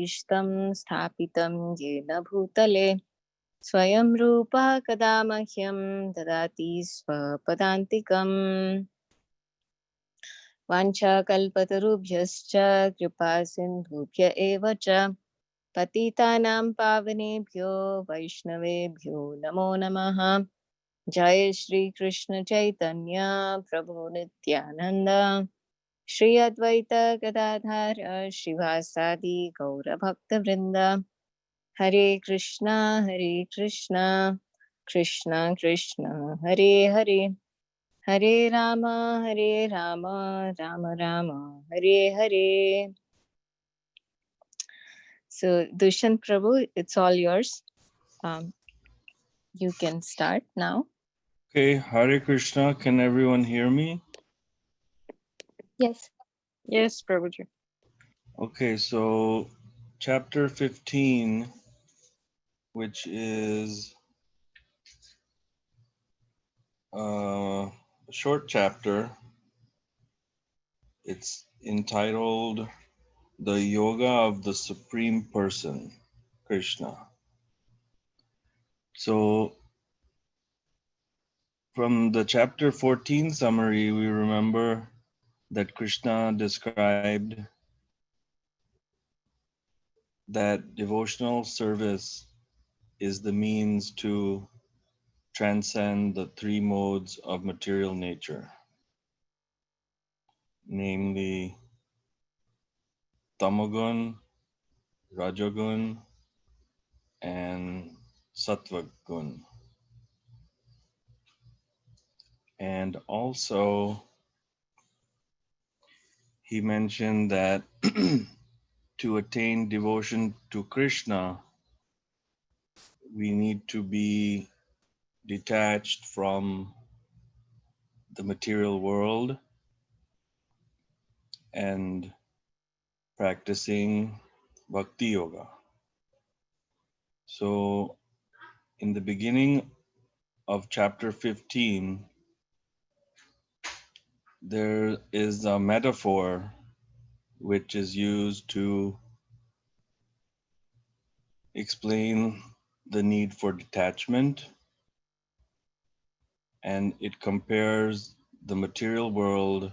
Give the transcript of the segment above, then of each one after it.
Ishtam Sthapitam Yena Bhutale Swayam Rupa Kada Mahyam Dadati Swapadantikam Vancha Kalpatarubhyascha Kripa Sindhubhya Eva Cha Patitanam Pavanebhyo Vaishnavebhyo Namo Namaha Jai Shri Krishna Chaitanya Prabhu Nityananda Shri Advaita Gadadhara Srivasadi Gaura Bhakta Vrinda Hare Krishna Krishna Krishna Hare Hare Hare Rama Rama Rama Hare Hare. So Dushyant Prabhu, it's all yours. You can start now. Okay, Hare Krishna. Can everyone hear me? Yes. Yes, Prabhuji. Okay, so chapter 15, which is a short chapter. It's entitled The Yoga of the Supreme Person, Krishna. So from the chapter 14 summary, we remember that Krishna described that devotional service is the means to transcend the three modes of material nature, namely Tamagun, Rajagun, and Sattvagun. And also, he mentioned that to attain devotion to Krishna, we need to be detached from the material world and practicing Bhakti Yoga. So, in the beginning of chapter 15, there is a metaphor which is used to explain the need for detachment, and it compares the material world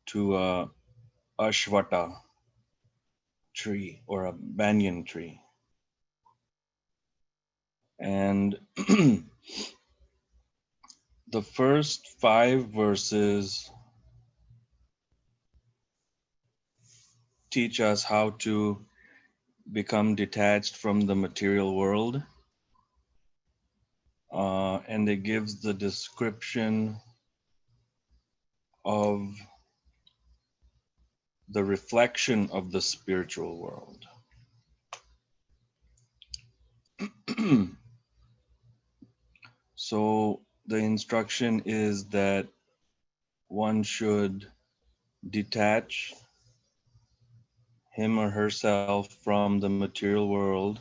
to a ashwata tree or a banyan tree. And the first 5 verses teach us how to become detached from the material world. And it gives the description of the reflection of the spiritual world. So the instruction is that one should detach him or herself from the material world,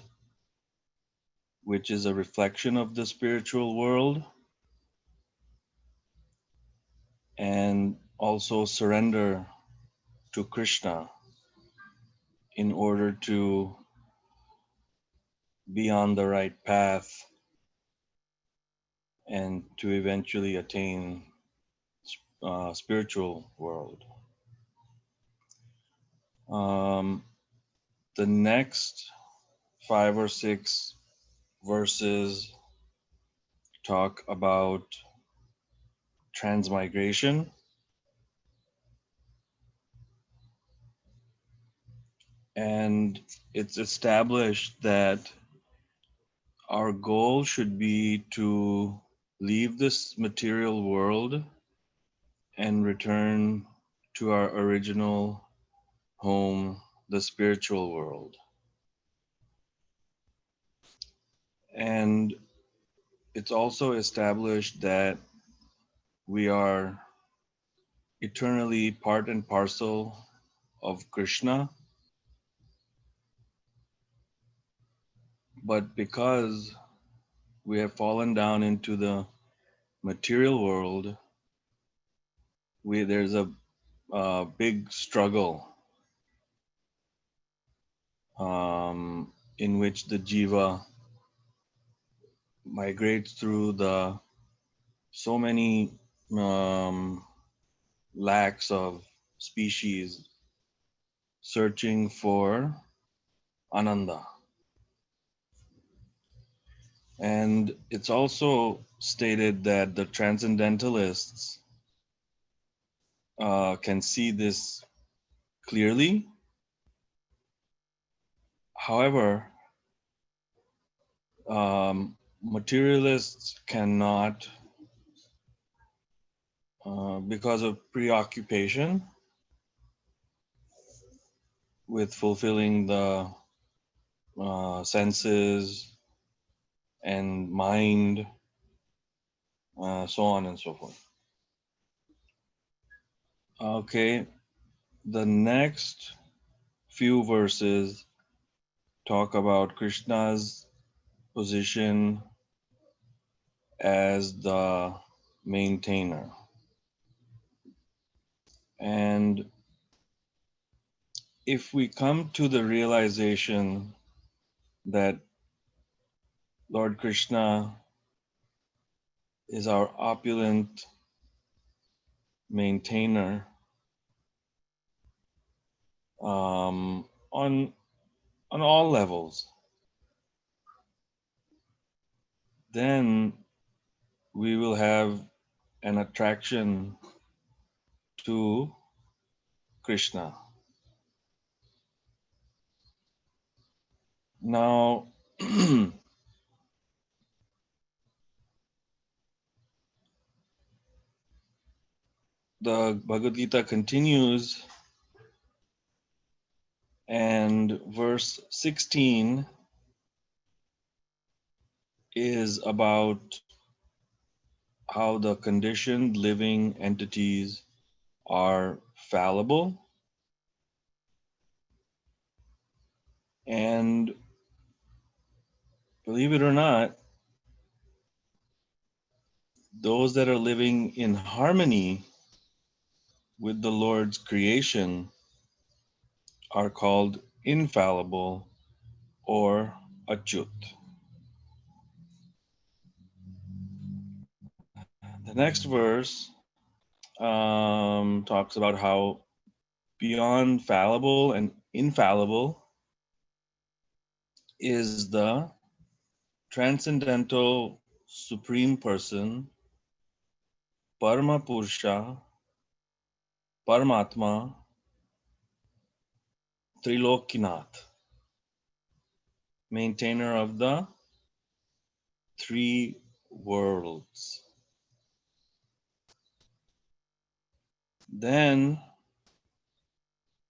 which is a reflection of the spiritual world, and also surrender to Krishna in order to be on the right path and to eventually attain spiritual world. The next 5 or 6 verses talk about transmigration, and it's established that our goal should be to leave this material world and return to our original home, the spiritual world. And it's also established that we are eternally part and parcel of Krishna, but because we have fallen down into the material world, there's a big struggle in which the jiva migrates through the so many um, lakhs of species searching for ananda. And it's also stated that the transcendentalists can see this clearly. However, materialists cannot, because of preoccupation with fulfilling the senses and mind, so on and so forth. Okay, the next few verses talk about Krishna's position as the maintainer. And if we come to the realization that Lord Krishna is our opulent maintainer, on all levels, then we will have an attraction to Krishna. Now, the Bhagavad Gita continues, and verse 16 is about how the conditioned living entities are fallible, and believe it or not, those that are living in harmony with the Lord's creation are called infallible or achyut. The next verse talks about how beyond fallible and infallible is the transcendental supreme person, Parama Purusha, Paramatma, Trilokinath, maintainer of the three worlds. Then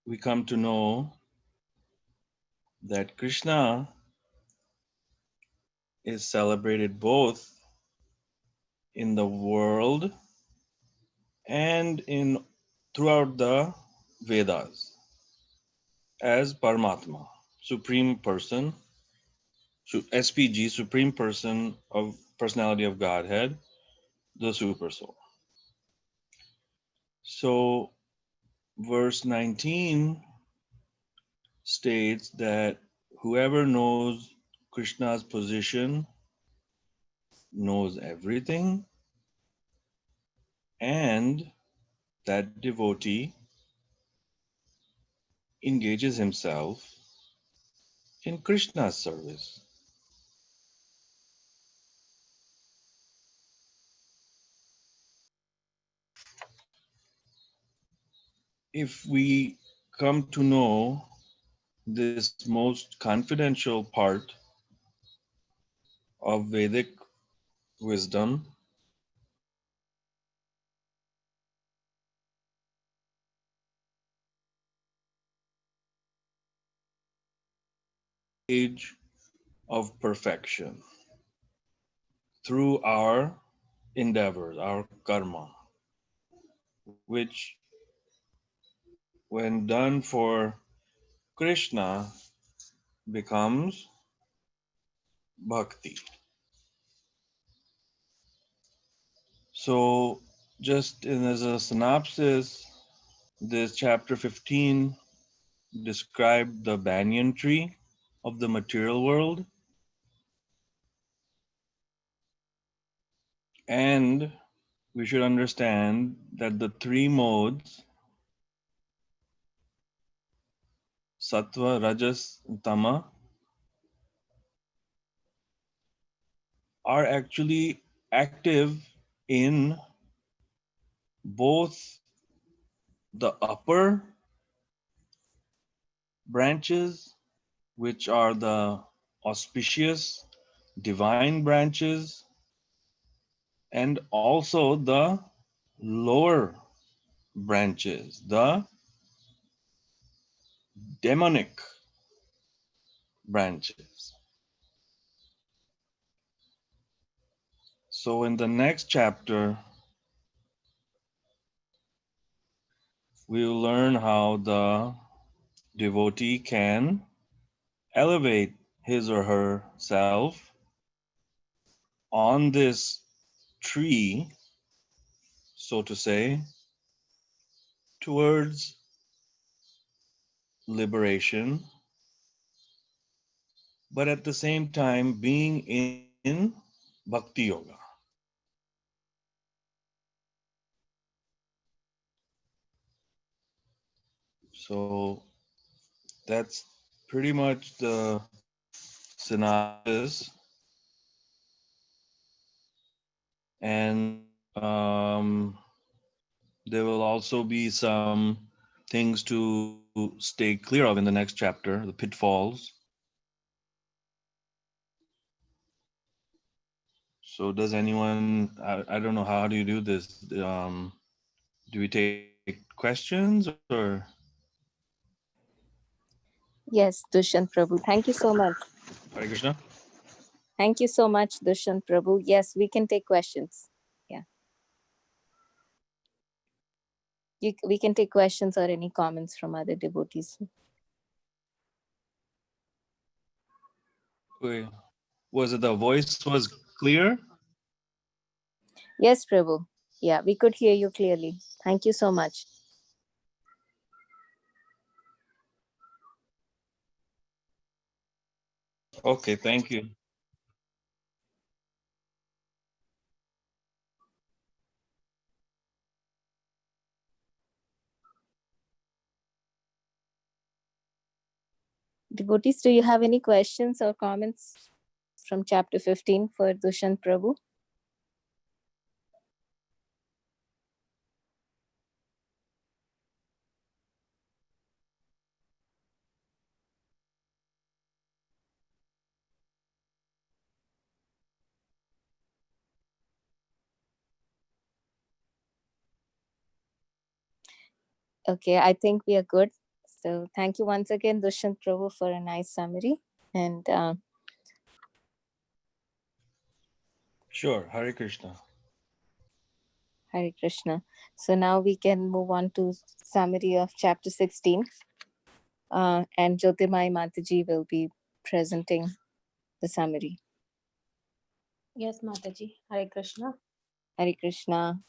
we come to know that Krishna is celebrated both in the world and in throughout the Vedas as Paramatma, Supreme Person, SPG, Supreme Person of Personality of Godhead, the Super Soul. So verse 19 states that whoever knows Krishna's position knows everything, and that devotee engages himself in Krishna's service. If we come to know this most confidential part of Vedic wisdom, age of perfection through our endeavors, our karma, which when done for Krishna becomes bhakti. So just as a synopsis, this chapter 15 described the banyan tree of the material world, and we should understand that the three modes, sattva, rajas, and tama, are actually active in both the upper branches, which are the auspicious divine branches, and also the lower branches, the demonic branches. So in the next chapter, we will learn how the devotee can elevate his or herself on this tree, so to say, towards liberation, but at the same time being in Bhakti Yoga. So that's pretty much the synopsis. And there will also be some things to stay clear of in the next chapter, the pitfalls. So does anyone, I don't know, how do you do this? Do we take questions or? Yes, Dushyant Prabhu. Thank you so much. Hare Krishna. Thank you so much, Dushyant Prabhu. Yes, we can take questions. Yeah. We can take questions or any comments from other devotees. Wait, was it the voice was clear? Yes, Prabhu. Yeah, we could hear you clearly. Thank you so much. Okay, thank you. Devotees, do you have any questions or comments from chapter 15 for Dushyant Prabhu? Okay, I think we are good. So thank you once again, Dushyant Prabhu, for a nice summary. And Sure, Hare Krishna. Hare Krishna. So now we can move on to summary of chapter 16. And Jyotirmai Mataji will be presenting the summary. Yes, Mataji. Hare Krishna. Hare Krishna.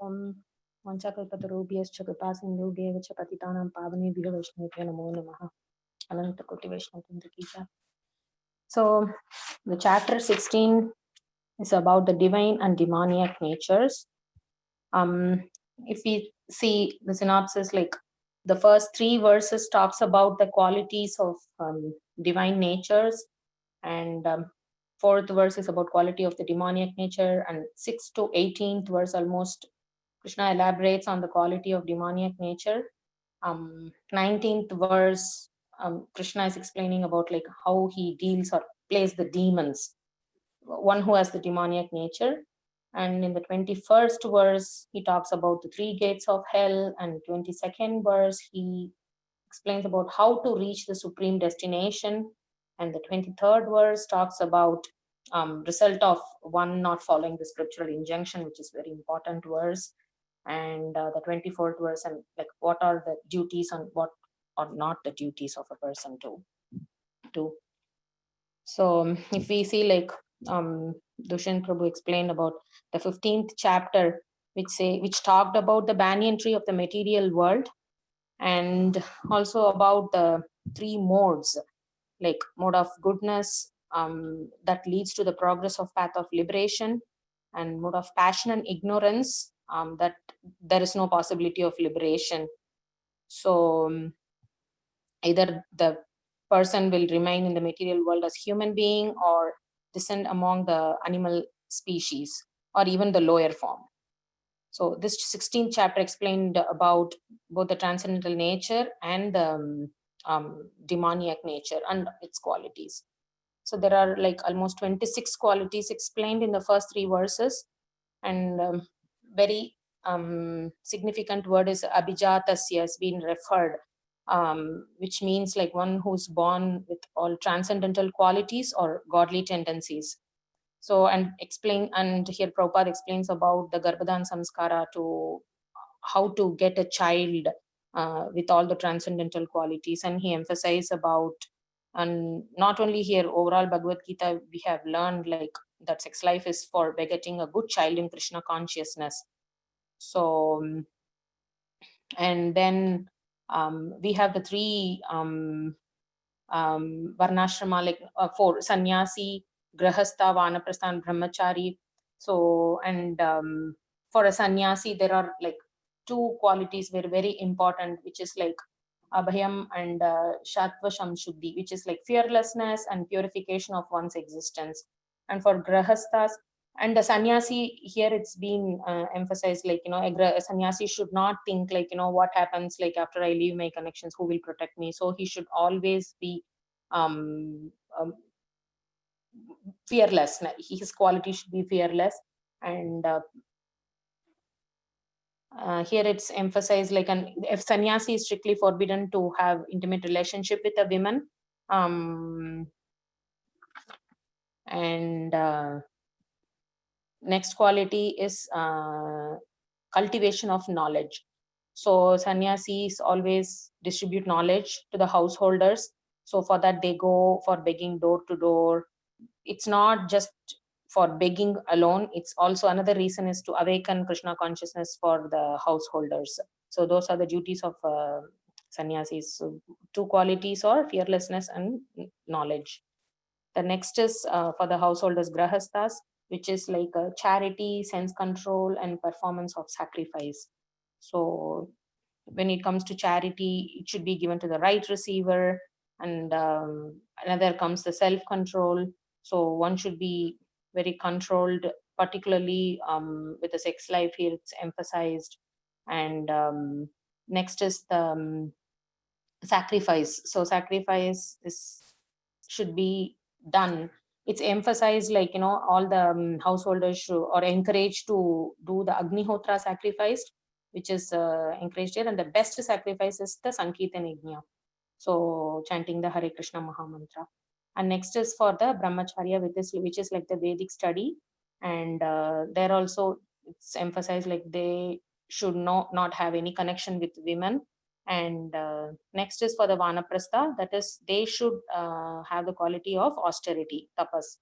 Vanchakalpatarubhyascha kripasindhubhyev cha patitanam pavanebhyo vaishnavibhyo namo namaha. Anantakoti Vaishnavendra ki jai. So the chapter 16 is about the divine and demoniac natures. If we see the synopsis, like the first 3 verses talks about the qualities of divine natures, and 4th verse is about quality of the demoniac nature, and 6th to 18th verse almost Krishna elaborates on the quality of demoniac nature. 19th verse, Krishna is explaining about like how he deals or plays the demons, one who has the demoniac nature. And in the 21st verse, he talks about the 3 gates of hell, and 22nd verse, he explains about how to reach the supreme destination. And the 23rd verse talks about result of one not following the scriptural injunction, which is very important verse. And the 24th verse, and like what are the duties and what are not the duties of a person to do. So if we see like Dushyant Prabhu explained about the 15th chapter, which talked about the banyan tree of the material world, and also about the three modes, like mode of goodness, that leads to the progress of path of liberation, and mode of passion and ignorance, that there is no possibility of liberation. So either the person will remain in the material world as human being or descend among the animal species or even the lower form. So this 16th chapter explained about both the transcendental nature and the demoniac nature and its qualities. So there are like almost 26 qualities explained in the first three verses, and very significant word is abhijatasya has been referred, which means like one who's born with all transcendental qualities or godly tendencies. So and here Prabhupada explains about the Garbhadan Samskara, to how to get a child with all the transcendental qualities, and he emphasized about, and not only here, overall Bhagavad Gita we have learned like that sex life is for begetting a good child in Krishna consciousness. So and then we have the three varnashrama, like four: sannyasi, grahastha, vanaprastha, and brahmachari. So and for a sannyasi there are like two qualities very important, which is like abhayam and shatva samshuddhi, which is like fearlessness and purification of one's existence. And for grahasthas and the sannyasi, here it's been emphasized like, a sannyasi should not think like, what happens like after I leave my connections, who will protect me. So he should always be um, um, fearless. His quality should be fearless. And here it's emphasized like, if sannyasi is strictly forbidden to have intimate relationship with a woman, and next quality is cultivation of knowledge. So sannyasis always distribute knowledge to the householders. So for that they go for begging door to door. It's not just for begging alone, it's also another reason is to awaken Krishna consciousness for the householders. So those are the duties of sannyasis. So two qualities are fearlessness and knowledge. The next is for the householders, grahasthas, which is like charity, sense control, and performance of sacrifice. So when it comes to charity, it should be given to the right receiver. And another comes the self-control. So one should be very controlled, particularly with the sex life here it's emphasized. And next is the sacrifice. So sacrifice is should be done. It's emphasized like, all the householders should or encouraged to do the agnihotra sacrifice, which is encouraged here. And the best sacrifice is the sankirtan yajna, so chanting the Hare Krishna Mahamantra. And next is for the brahmacharya, which is like the Vedic study. And there also it's emphasized like they should not have any connection with women. And next is for the vanaprastha, that is they should have the quality of austerity, tapas.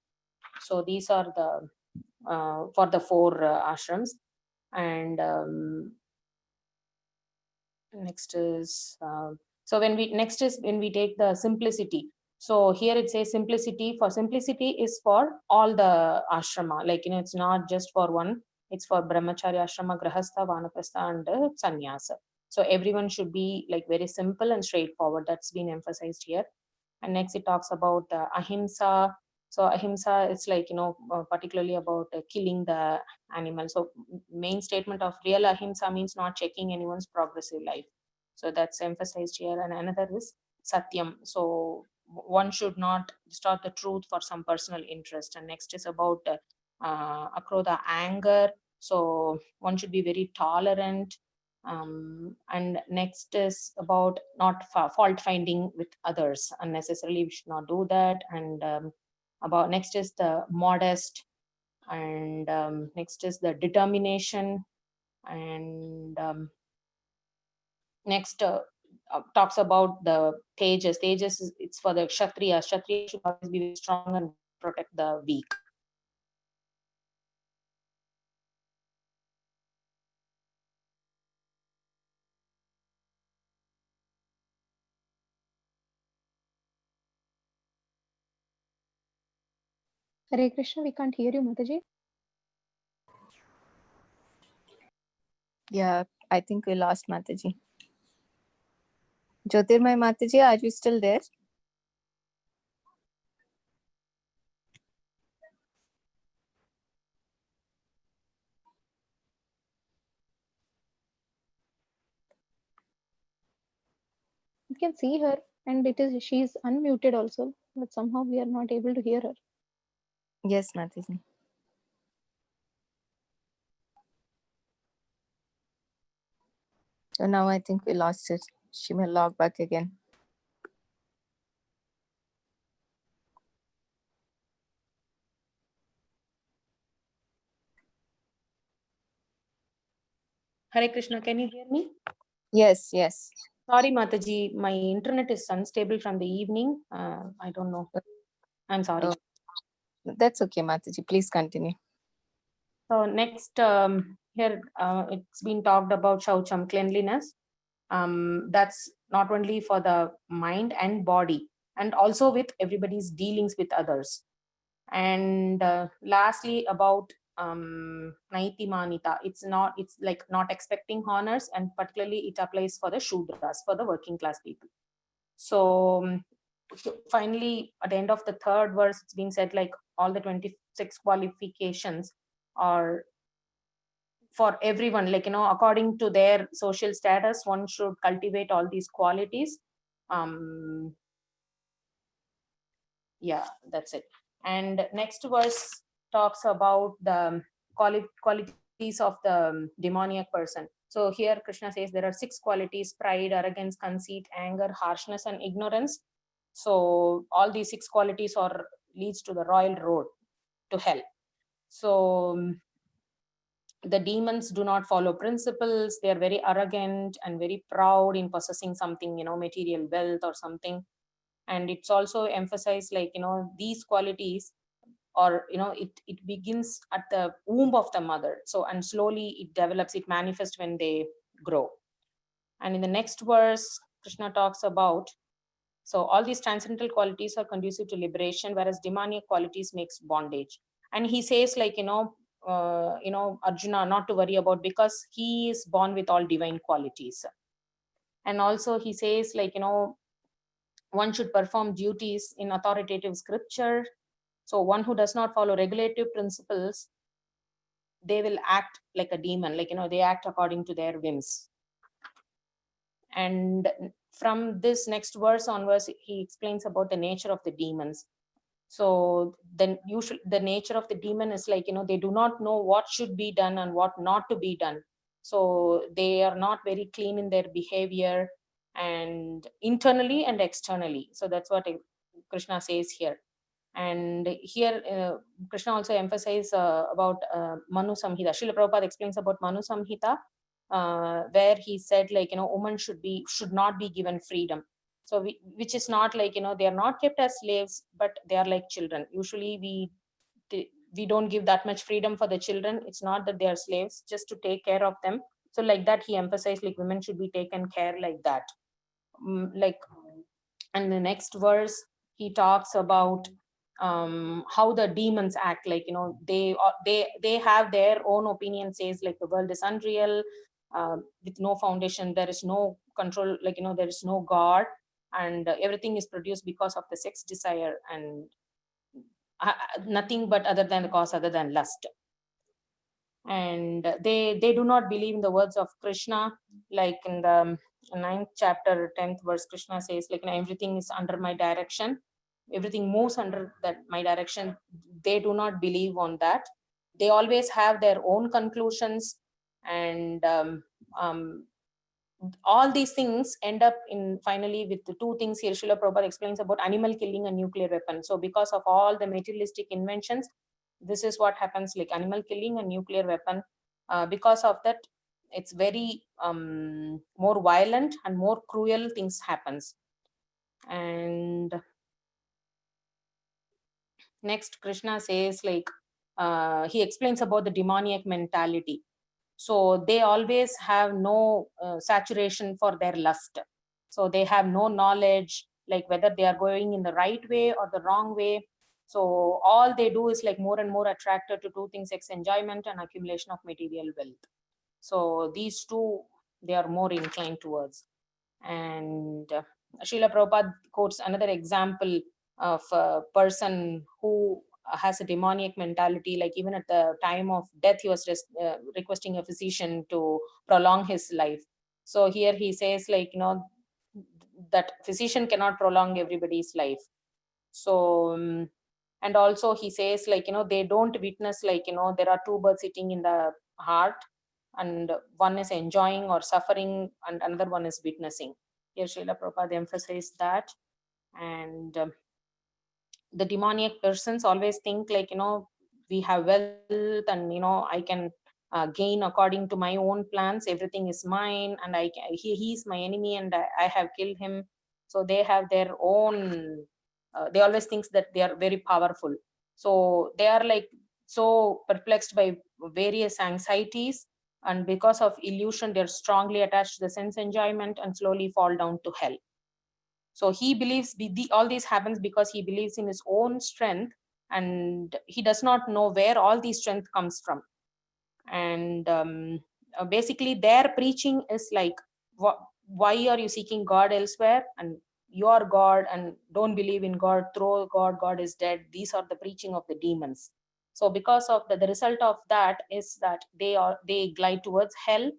So these are the for the four ashrams. And next is so when we take the simplicity. So here it says simplicity. For simplicity is for all the ashrama, like, it's not just for one, it's for brahmacharya ashrama, grahastha, vanaprastha, and sannyasa. So everyone should be like very simple and straightforward. That's been emphasized here. And next it talks about ahimsa. So ahimsa is like, particularly about killing the animal. So main statement of real ahimsa means not checking anyone's progressive life. So that's emphasized here. And another is satyam. So one should not distort the truth for some personal interest. And next is about akrodha, anger. So one should be very tolerant. And next is about not fault finding with others unnecessarily. We should not do that. And about next is the modest. And next is the determination. And next talks about the tejas. Tejas is, it's for the kshatriya. Kshatriya should always be very strong and protect the weak. Hare Krishna, we can't hear you, Mataji. Yeah, I think we lost Mataji. Jyotirmay Mataji, are you still there? You can see her, and she's unmuted also, but somehow we are not able to hear her. Yes, Mataji. So now I think we lost it. She may log back again. Hare Krishna, can you hear me? Yes, yes. Sorry, Mataji, my internet is unstable from the evening. I don't know. I'm sorry. Oh, that's okay, Mataji. Please continue. So next, here it's been talked about Shaucham, cleanliness. That's not only for the mind and body, and also with everybody's dealings with others. And lastly, about Naiti Manita, it's like not expecting honors, and particularly it applies for the Shudras, for the working class people. So finally, at the end of the third verse, it's being said like all the 26 qualifications are for everyone, like, according to their social status, one should cultivate all these qualities. Yeah, that's it. And next verse talks about the qualities of the demoniac person. So here Krishna says there are 6 qualities: pride, arrogance, conceit, anger, harshness, and ignorance. So all these 6 qualities are leads to the royal road to hell. So the demons do not follow principles. They are very arrogant and very proud in possessing something, material wealth or something. And it's also emphasized like, these qualities, or it begins at the womb of the mother. So, and slowly it develops, it manifests when they grow. And in the next verse, Krishna talks about, so all these transcendental qualities are conducive to liberation, whereas demoniac qualities makes bondage. And he says like, Arjuna not to worry about, because he is born with all divine qualities. And also he says like, one should perform duties in authoritative scripture. So one who does not follow regulative principles, they will act like a demon, like, they act according to their whims. And from this next verse onwards, he explains about the nature of the demons. So then usually the nature of the demon is like, they do not know what should be done and what not to be done. So they are not very clean in their behavior, and internally and externally. So that's what Krishna says here. And here Krishna also emphasizes about Manu Samhita. Srila Prabhupada explains about Manu Samhita, where he said like, women should not be given freedom. So which is not like, they are not kept as slaves, but they are like children. Usually we don't give that much freedom for the children. It's not that they are slaves, just to take care of them. So like that he emphasized like women should be taken care like that. Like, and the next verse he talks about how the demons act, like, they have their own opinion, says like the world is unreal, with no foundation, there is no control, like, there is no god, and everything is produced because of the sex desire, and nothing but other than the cause other than lust. And they do not believe in the words of Krishna, like in the 9th chapter 10th verse, Krishna says like, everything is under my direction, everything moves under that my direction. They do not believe on that. They always have their own conclusions. And all these things end up in finally with the 2 things here. Srila Prabhupada explains about animal killing and nuclear weapon. So because of all the materialistic inventions, this is what happens, like animal killing and nuclear weapon. Because of that, it's very more violent and more cruel things happens. And next Krishna says like, he explains about the demoniac mentality. So they always have no saturation for their lust. So they have no knowledge, like whether they are going in the right way or the wrong way. So all they do is like more and more attracted to two things, sex enjoyment and accumulation of material wealth. So these two, they are more inclined towards. And Srila Prabhupada quotes another example of a person who has a demoniac mentality, like even at the time of death, he was requesting a physician to prolong his life. So here he says, like, that physician cannot prolong everybody's life. So, and also he says, like, they don't witness, like, there are two birds sitting in the heart, and one is enjoying or suffering, and another one is witnessing. Here Srila Prabhupada emphasized that. And the demoniac persons always think, like, we have wealth, and I can gain according to my own plans, everything is mine, and he's my enemy, and I have killed him. So they have their own they always think that they are very powerful. So they are like so perplexed by various anxieties, and because of illusion they're strongly attached to the sense enjoyment and slowly fall down to hell. So he believes all this happens because he believes in his own strength, and he does not know where all the strength comes from. And basically their preaching is like, why are you seeking God elsewhere, and you are God, and don't believe in God, throw God, God is dead. These are the preaching of the demons. So because of the result of that is that they glide towards hell.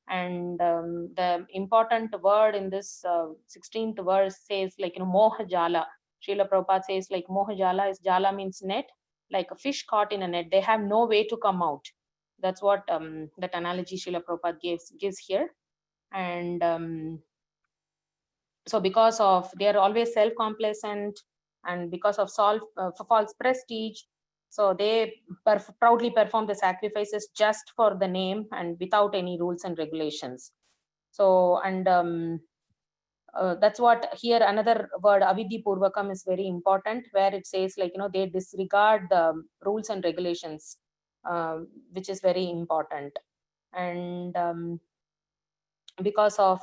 And the important word in this 16th verse says, like, moha jala. Srila Prabhupada says, like, moha jala is, jala means net, like a fish caught in a net. They have no way to come out. That's what that analogy Srila Prabhupada gives here. And so because of they are always self-complacent, and because of false prestige, so they proudly perform the sacrifices just for the name and without any rules and regulations. So, and that's what here another word avidhi purvakam is very important, where it says, like, they disregard the rules and regulations, which is very important. And because of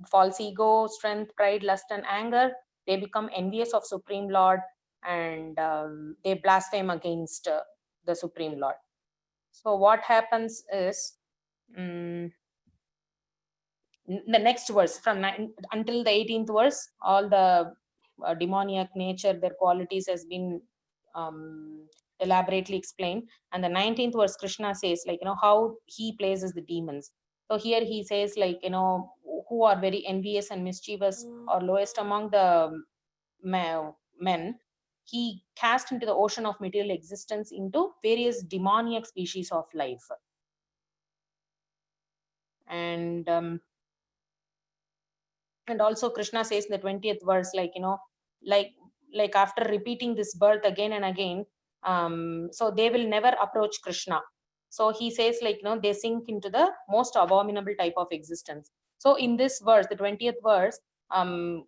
false ego, strength, pride, lust, and anger, they become envious of Supreme Lord, and they blaspheme against the Supreme Lord. So what happens is, the next verse from until the 18th verse, all the demoniac nature, their qualities has been elaborately explained. And the 19th verse, Krishna says, like, how he places the demons. So here he says, like, who are very envious and mischievous, or lowest among the men, he cast into the ocean of material existence into various demoniac species of life. And also Krishna says in the 20th verse, like, like after repeating this birth again and again, so they will never approach Krishna. So he says, like, they sink into the most abominable type of existence. So in this verse, the 20th verse,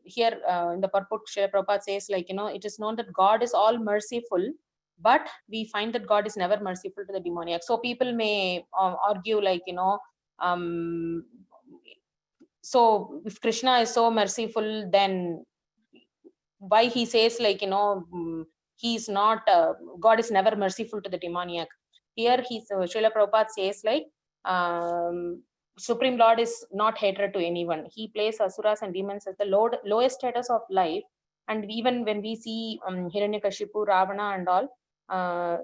here in the purport, Srila Prabhupada says, like, it is known that God is all merciful, but we find that God is never merciful to the demoniac. So people may argue, like, so if Krishna is so merciful, then why he says, like, he's not God is never merciful to the demoniac. Here Srila Prabhupada says, like, Supreme Lord is not hatred to anyone. He places asuras and demons as the lowest status of life. And even when we see Hiranyakashipu, Ravana and all,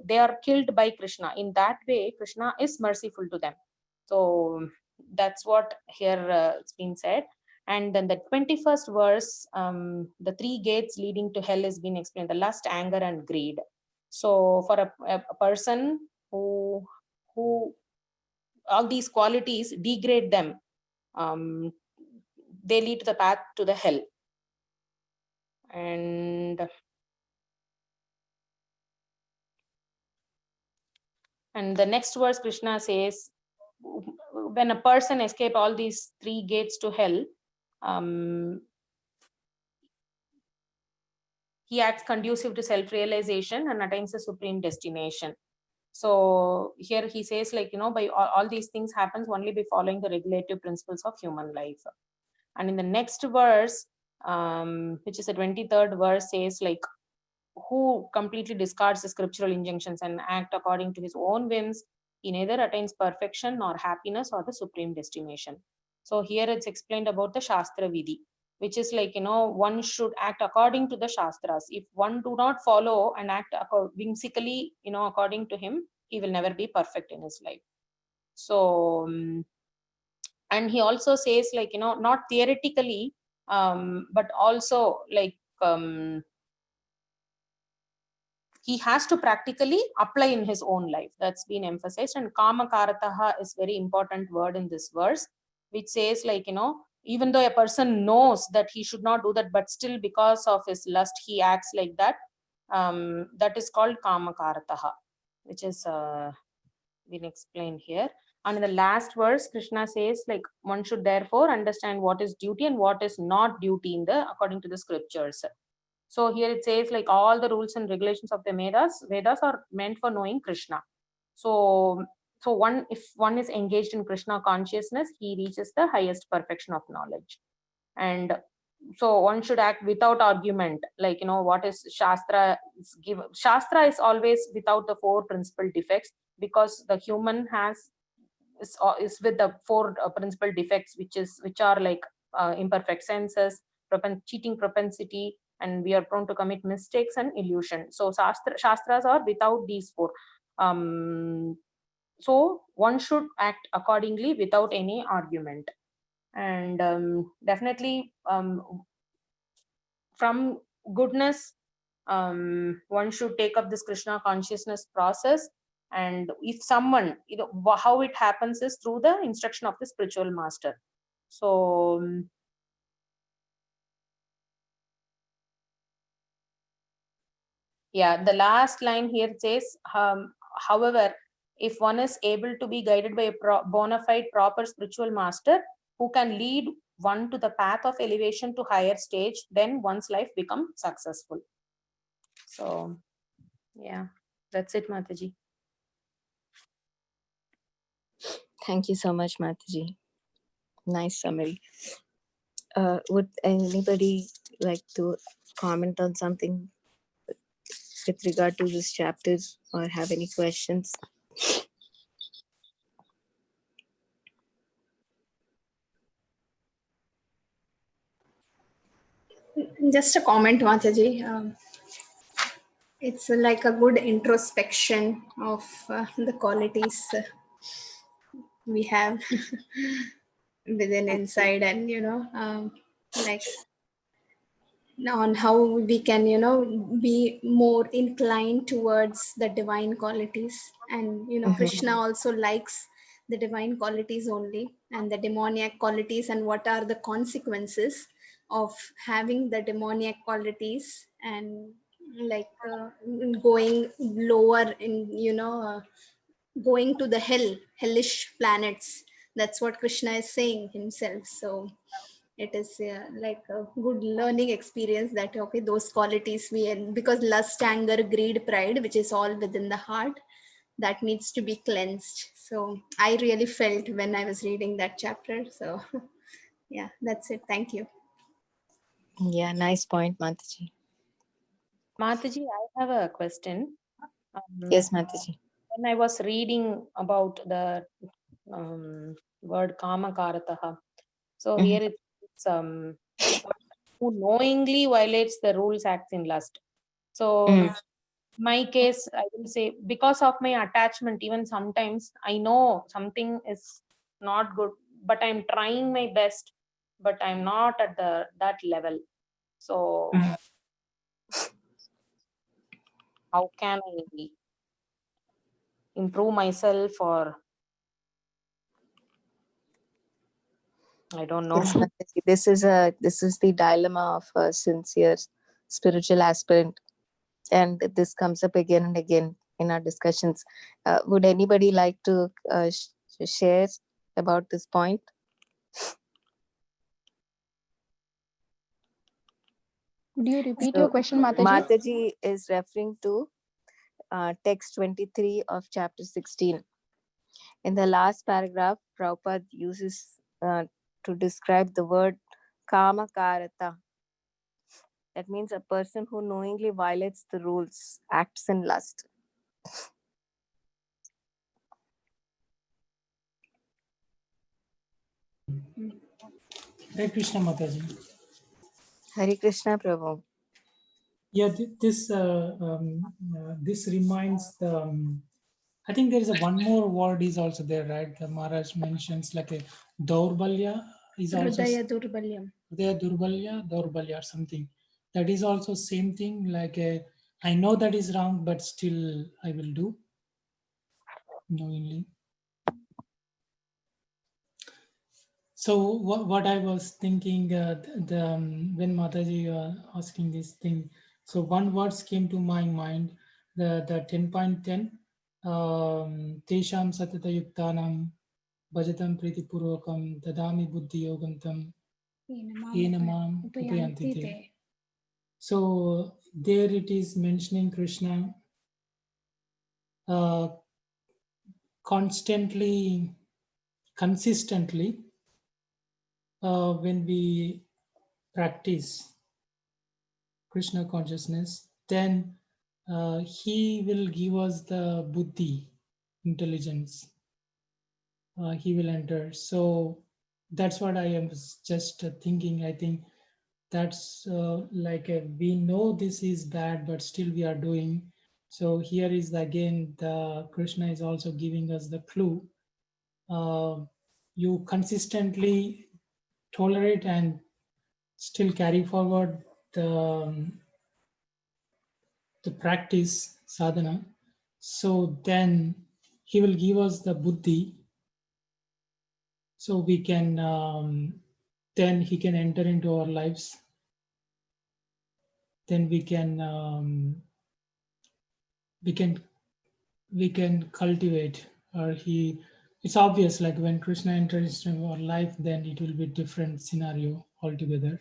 they are killed by Krishna. In that way, Krishna is merciful to them. So that's what here it's been said. And then the 21st verse, the three gates leading to hell has been explained: the lust, anger, and greed. So for a person who all these qualities degrade them, they lead to the path to the hell. And the next verse, Krishna says, when a person escape all these three gates to hell, he acts conducive to self-realization and attains the supreme destination. So here he says, like, by all these things happens only by following the regulative principles of human life. And in the next verse, which is the 23rd verse, says, like, who completely discards the scriptural injunctions and act according to his own whims, he neither attains perfection nor happiness or the supreme destination. So here it's explained about the Shastra Vidhi, which is like, one should act according to the Shastras. If one do not follow and act whimsically, according to him, he will never be perfect in his life. So, and he also says like, not theoretically, but also like, he has to practically apply in his own life. That's been emphasized. And kama karataha is very important word in this verse, which says like, even though a person knows that he should not do that, but still because of his lust, he acts like that. That is called kama karataha, which is been explained here. And in the last verse, Krishna says like, one should therefore understand what is duty and what is not duty according to the scriptures. So here it says like all the rules and regulations of the Vedas are meant for knowing Krishna. So if one is engaged in Krishna consciousness, he reaches the highest perfection of knowledge. And so one should act without argument, like, what is Shastra is given. Shastra is always without the four principal defects, because the human is with the four principal defects, which are like imperfect senses, cheating propensity, and we are prone to commit mistakes and illusion. So Shastras are without these four. So one should act accordingly without any argument. And definitely from goodness, one should take up this Krishna consciousness process. And if someone, how it happens is through the instruction of the spiritual master. So yeah, the last line here says, however, if one is able to be guided by a bona fide proper spiritual master who can lead one to the path of elevation to higher stage, then one's life becomes successful. So yeah, that's it, Mataji. Thank you so much, Mataji. Nice summary. Would anybody like to comment on something with regard to this chapter or have any questions? Just a comment, Mataji. It's like a good introspection of the qualities we have within inside, and like on how we can be more inclined towards the divine qualities. And Krishna also likes the divine qualities only, and the demoniac qualities, and what are the consequences of having the demoniac qualities, and like going lower in going to the hellish planets. That's what Krishna is saying himself. So it is like a good learning experience, that okay, those qualities because lust, anger, greed, pride, which is all within the heart, that needs to be cleansed. So I really felt when I was reading that chapter. So yeah, that's it. Thank you. Yeah, nice point, Mataji. Mataji, I have a question. Yes, Mataji. When I was reading about the word kama karataha, so here it's who knowingly violates the rules acts in lust. So my case, I will say, because of my attachment, even sometimes I know something is not good, but I'm trying my best, but I'm not at that level. So how can I improve myself, or I don't know. Yes, Mataji. This is the dilemma of a sincere spiritual aspirant, and this comes up again and again in our discussions. Would anybody like to share about this point? Would you repeat your question, Mataji? Mataji is referring to text 23 of chapter 16. In the last paragraph, Prabhupada uses to describe the word kama karata. That means a person who knowingly violates the rules acts in lust. Hare Krishna Mataji. Hare Krishna Prabhu. Yeah, this reminds the. I think there is one more word is also there, right? The Maharaj mentions like a Daurbalya is also Hridaya Durbalyam. Daurbalya or something. That is also same thing. Like I know that is wrong, but still I will do knowingly. So what I was thinking, when Mataji asking this thing, so one words came to my mind, the 10.10, Tesham Satata Yuktanam Bhajatam Priti Purvakam Dadami Buddhi Yogantam Enamam Upayantite. So there it is mentioning Krishna constantly, consistently, when we practice Krishna consciousness, then he will give us the buddhi, intelligence. He will enter. So that's what I am just thinking. I think that's we know this is bad, but still we are doing. So here is again the Krishna is also giving us the clue. You consistently tolerate and still carry forward the practice sadhana, so then he will give us the buddhi, so we can then he can enter into our lives, then we can we can cultivate, or he, it's obvious like when Krishna enters into our life, then it will be different scenario altogether.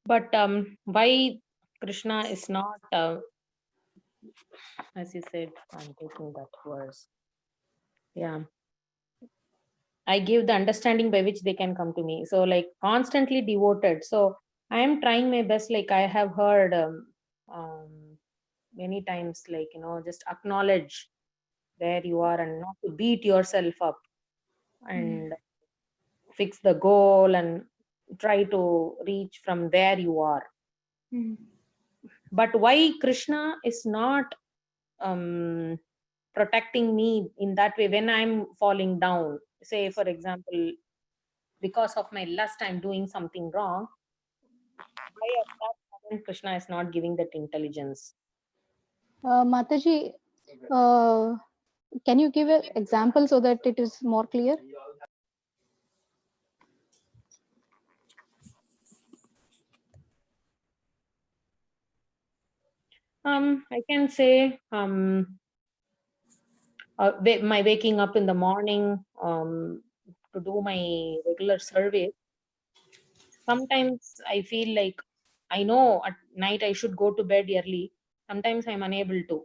But why Krishna is not, as you said, I'm taking that verse. Yeah. I give the understanding by which they can come to me. So like constantly devoted. So I am trying my best. Like I have heard many times, like, just acknowledge where you are and not to beat yourself up, and fix the goal and try to reach from where you are. But why Krishna is not protecting me in that way when I'm falling down? Say, for example, because of my lust, I'm doing something wrong. Why at that moment Krishna is not giving that intelligence? Mataji, can you give an example so that it is more clear? I can say my waking up in the morning to do my regular service. Sometimes I feel like I know at night I should go to bed early. Sometimes I'm unable to.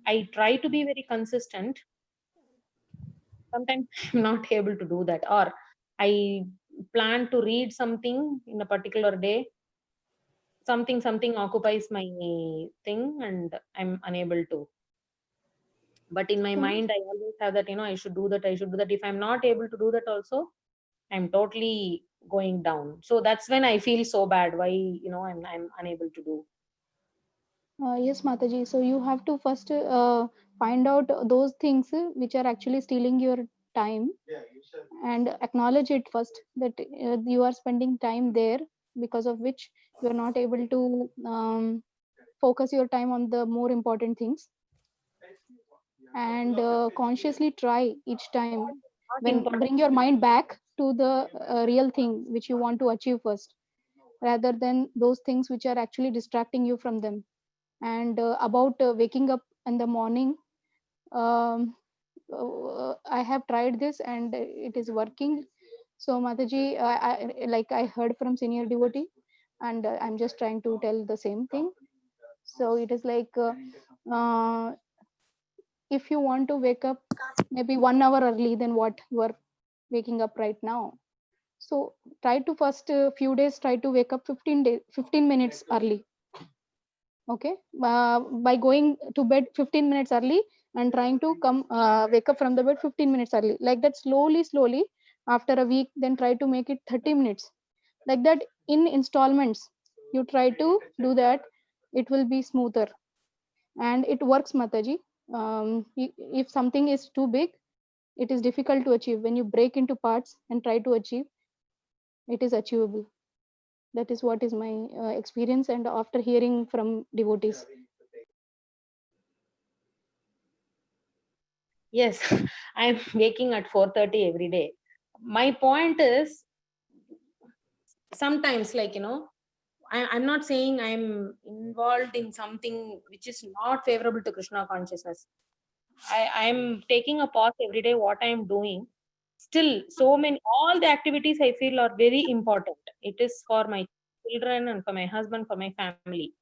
I try to be very consistent. Sometimes I'm not able to do that. Or I plan to read something in a particular day. Something occupies my thing and I'm unable to. But in my mind, I always have that, I should do that, I should do that. If I'm not able to do that also, I'm totally going down. So that's when I feel so bad. Why, I'm unable to do. Yes, Mataji. So you have to first find out those things which are actually stealing your time, and acknowledge it first, that you are spending time there, because of which you are not able to focus your time on the more important things, and consciously try each time, Not when important. bring your mind back to the real thing which you want to achieve first, rather than those things which are actually distracting you from them. And about waking up in the morning, um, I have tried this and it is working. So Mataji, I heard from senior devotee, and I'm just trying to tell the same thing. So it is like if you want to wake up maybe 1 hour early than what you are waking up right now, So try to first few days try to wake up 15 minutes early. Okay, by going to bed 15 minutes early and trying to come wake up from the bed 15 minutes early, like that, slowly after a week, then try to make it 30 minutes, like that, in installments. You try to do that, it will be smoother and it works, Mataji. If something is too big, it is difficult to achieve. When you break into parts and try to achieve, it is achievable. That is what is my experience, and after hearing from devotees. Yes, I'm waking at 4:30 every day. My point is, sometimes, like, I'm not saying I'm involved in something which is not favorable to Krishna consciousness. I'm taking a pause every day, what I'm doing. Still, so many, all the activities I feel are very important. It is for my children and for my husband, for my family.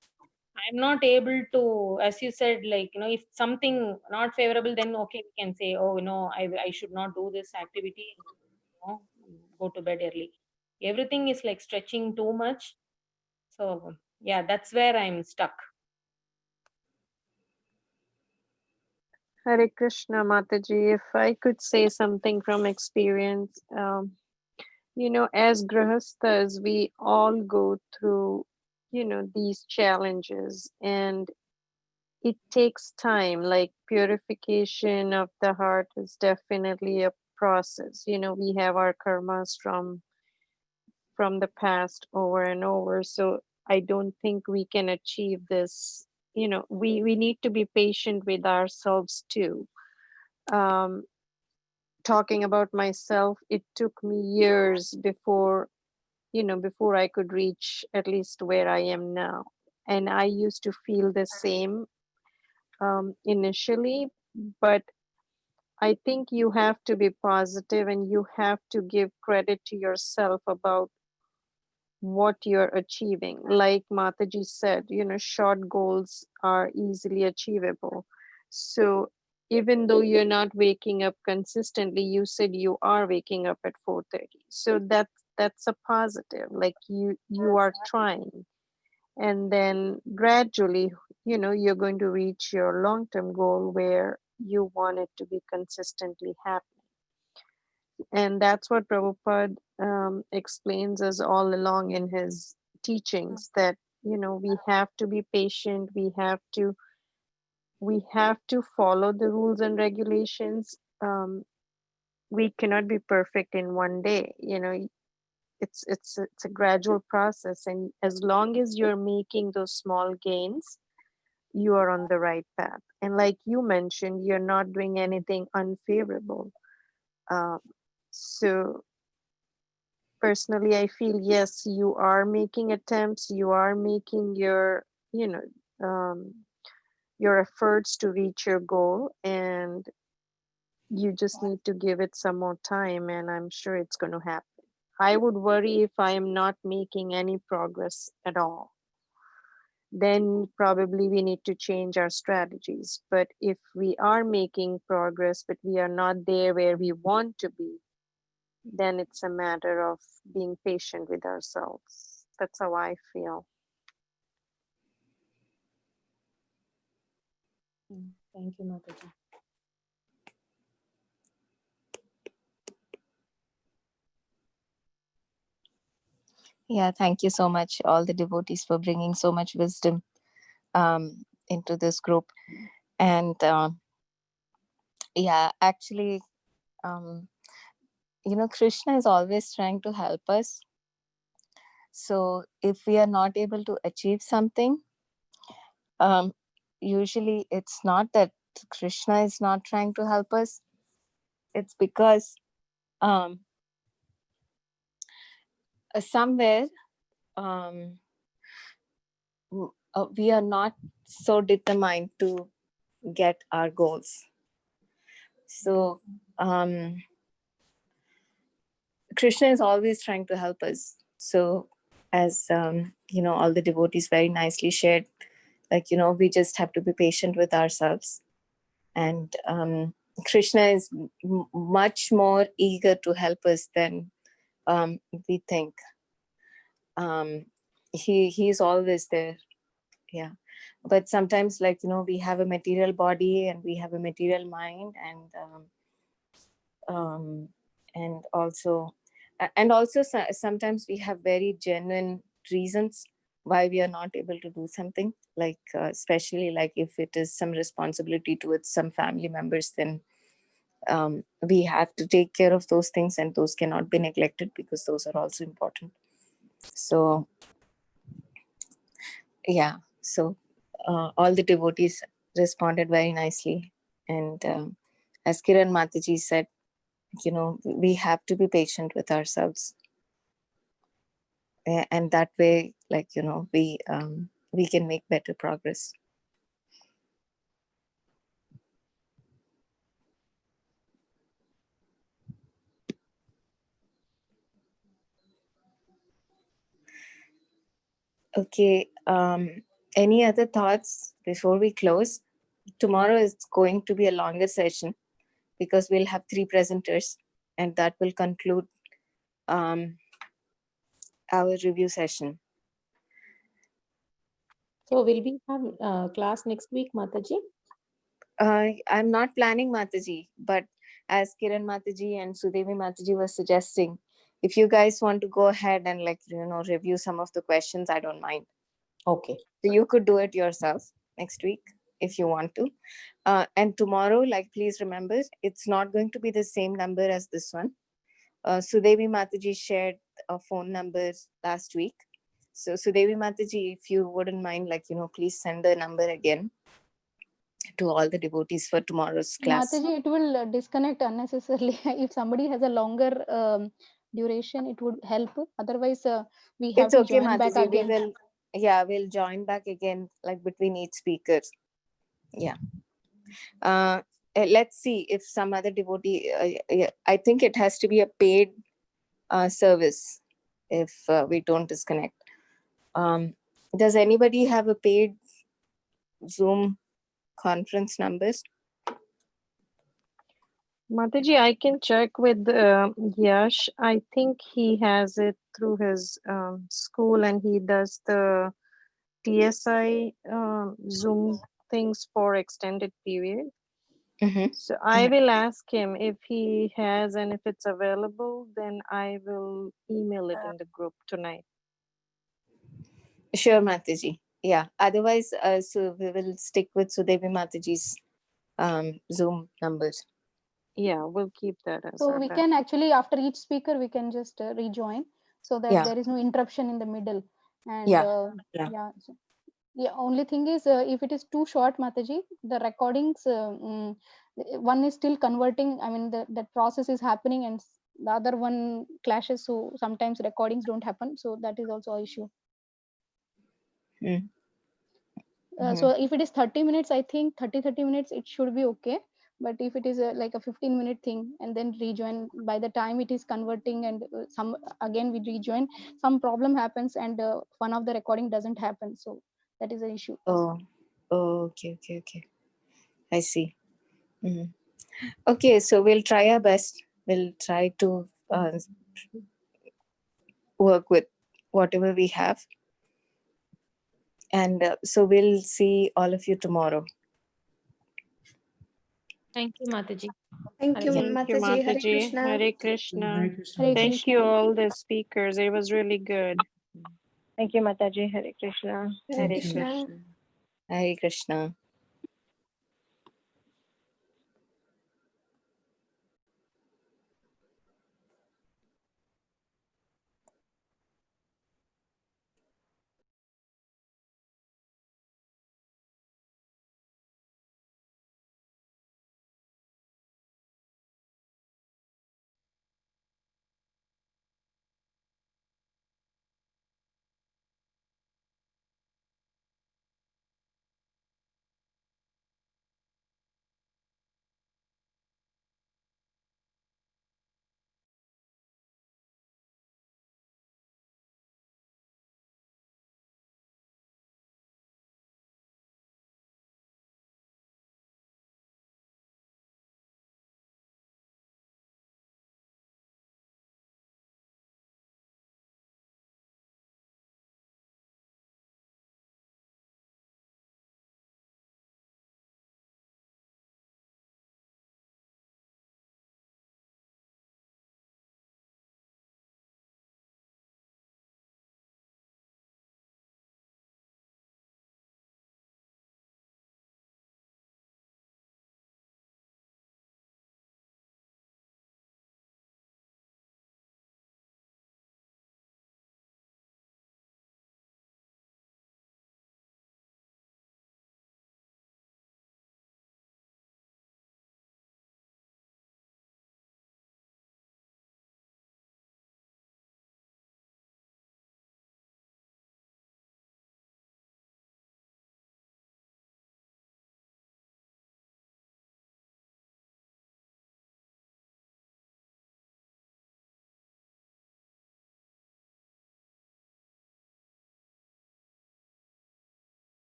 I'm not able to, as you said, like, if something not favorable, then okay, we can say, oh, I should not do this activity, go to bed early. Everything is like stretching too much. So, yeah, that's where I'm stuck. Hare Krishna, Mataji. If I could say something from experience, as grahasthas, we all go through, these challenges, and it takes time. Like purification of the heart is definitely a process. We have our karmas from the past over and over. So I don't think we can achieve this. We need to be patient with ourselves too. Um, Talking about myself, it took me years before I could reach at least where I am now. And I used to feel the same initially, but I think you have to be positive and you have to give credit to yourself about what you're achieving. Like Mataji said, short goals are easily achievable. So even though you're not waking up consistently, you said you are waking up at 4:30. So that's a positive. Like you are trying. And then gradually, you're going to reach your long-term goal where you want it to be consistently happening. And that's what Prabhupada explains us all along in his teachings, that we have to be patient, we have to follow the rules and regulations. We cannot be perfect in one day. It's a gradual process, and as long as you're making those small gains, you are on the right path. And like you mentioned, you're not doing anything unfavorable. um, so personally, I feel, yes, you are making attempts, you are making you know um, your efforts to reach your goal, and you just need to give it some more time, and I'm sure it's going to happen. I would worry if I am not making any progress at all. Then probably we need to change our strategies. But if we are making progress but we are not there where we want to be, then it's a matter of being patient with ourselves. That's how I feel. Thank you, Mataji. Yeah, thank you so much, all the devotees, for bringing so much wisdom into this group. And yeah, actually, um, Krishna is always trying to help us. So if we are not able to achieve something, usually it's not that Krishna is not trying to help us. It's because um, somewhere um, we are not so determined to get our goals. So Krishna is always trying to help us. So as all the devotees very nicely shared, like, we just have to be patient with ourselves. And Krishna is much more eager to help us than we think. He's always there. Yeah. But sometimes, like, we have a material body and we have a material mind, and also sometimes we have very genuine reasons why we are not able to do something, like especially like if it is some responsibility towards some family members, then we have to take care of those things, and those cannot be neglected because those are also important. So yeah, so all the devotees responded very nicely, and as Kiran Mataji said, we have to be patient with ourselves, and that way, like, we can make better progress. Okay, any other thoughts before we close? Tomorrow is going to be a longer session because we'll have 3 presenters, and that will conclude our review session. So will we have class next week, Mataji? I'm not planning, Mataji, but as Kiran Mataji and Sudevi Mataji was suggesting, if you guys want to go ahead and, like, review some of the questions, I don't mind. Okay. So you could do it yourself next week if you want to. And tomorrow, like, please remember, it's not going to be the same number as this one. Sudevi Mataji shared a phone number last week. So Sudevi Mataji, if you wouldn't mind, like, please send the number again to all the devotees for tomorrow's class. Mataji, it will disconnect unnecessarily. If somebody has a longer duration, it would help. Otherwise, we have It's to okay, join back Mataji. again. We'll join back again, like, between each speaker. Yeah. Let's see if some other devotee, I think it has to be a paid service if we don't disconnect. Does anybody have a paid Zoom conference numbers? Mataji, I can check with Yash. I think he has it through his school, and he does the TSI Zoom things for extended period. Mm-hmm. So I will ask him if he has, and if it's available, then I will email it in the group tonight. Sure, Mataji. Yeah. Otherwise, so we will stick with Sudevi Mataji's Zoom numbers. Yeah, we'll keep that as So our we backup. can actually, after each speaker, we can just rejoin so that Yeah. there is no interruption in the middle. And Yeah. yeah. So, yeah, only thing is, if it is too short, Mataji, the recordings, one is still converting. I mean, that process is happening, and the other one clashes. So sometimes recordings don't happen. So that is also an issue. Mm. So if it is 30 minutes, I think 30 minutes, it should be okay. But if it is like a 15-minute thing and then rejoin, by the time it is converting and some again we rejoin, some problem happens and one of the recording doesn't happen. So that is an issue. Oh, okay. I see. Mhm. Okay, so we'll try our best. We'll try to work with whatever we have. And so we'll see all of you tomorrow. Thank you, Mataji. Thank you, Yeah. Thank you, Mataji. Hare Mataji. Krishna. Hare Krishna. Hare Krishna. Hare Thank Krishna. you, all the speakers. It was really good. Thank you, Mataji. Hare Krishna. Hare Thank Hare you. Krishna. Krishna. Hare Krishna.